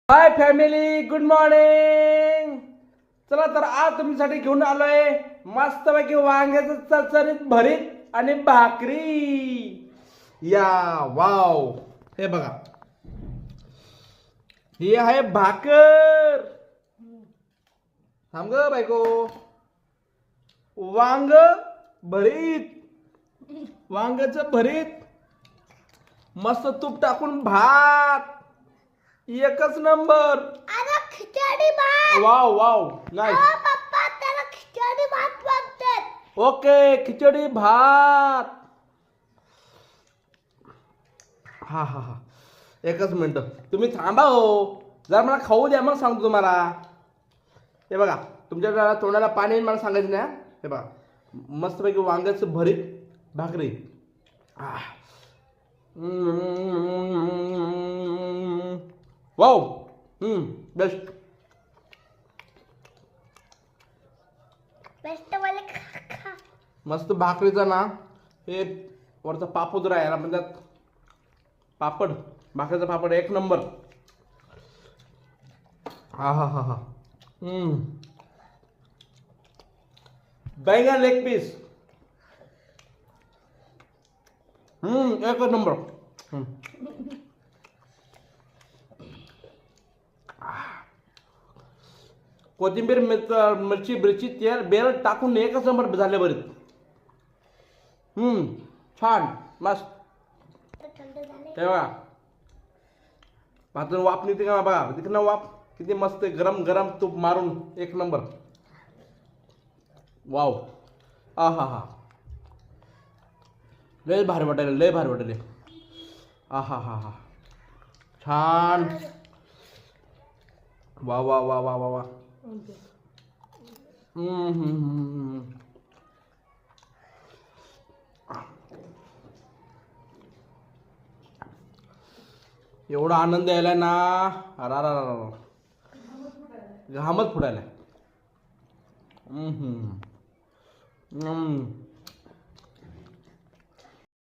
Hi family, good morning. चला तर आज तुमच्यासाठी घेऊन आलोय मस्तपैकी वांग्याचं चरचरीत भरीत आणि भाकरी. या वाव, हे बघा, ही आहे भाकर. थांब ग बायको. वांग भरीत, वांग्याचं भरीत, मस्त तूप टाकून भात, एकच नंबर. अरे खिचडी भात. Wow wow, nice. पप्पा त्याला खिचडी भात म्हणतात. ओके, खिचडी भात. हा हा हा, एकच मिनिट तुम्ही थांबा हो, जरा मला खाऊ द्या, मग सांगतो तुम्हाला. हे बघा, तुमच्या तोंडाला पाणी येईल, मला सांगायचं नाही. हे बघा, मस्तपैकी वांग्याचं भरीत भाकरी. Wow, best. बेस्ट वाले खा. मस्त भाकरीचा ना, हे वरचा पापड राहायला म्हणतात, पापड, भाकरीचा पापड एक नंबर. हा हा हा हा. बैंगन लेग पीस, एकच नंबर. कोथिंबीर, मिरची बिरची, तेल बेल टाकून एकच नंबर झाले बरेच. छान, मस्त. हे बघा, भातून वाफ निघते का बघा, तिकडनं वाफ किती मस्त, गरम गरम तूप मारून एक नंबर. वाव, हा हा हा, लय भारी वाटायला, लय भारी वाटायले. हा हा हा हा, छान. वा वा वा वा वा वा. एवढा आनंद यायलाय ना, अरा रा रा, घामच फुटायलाय.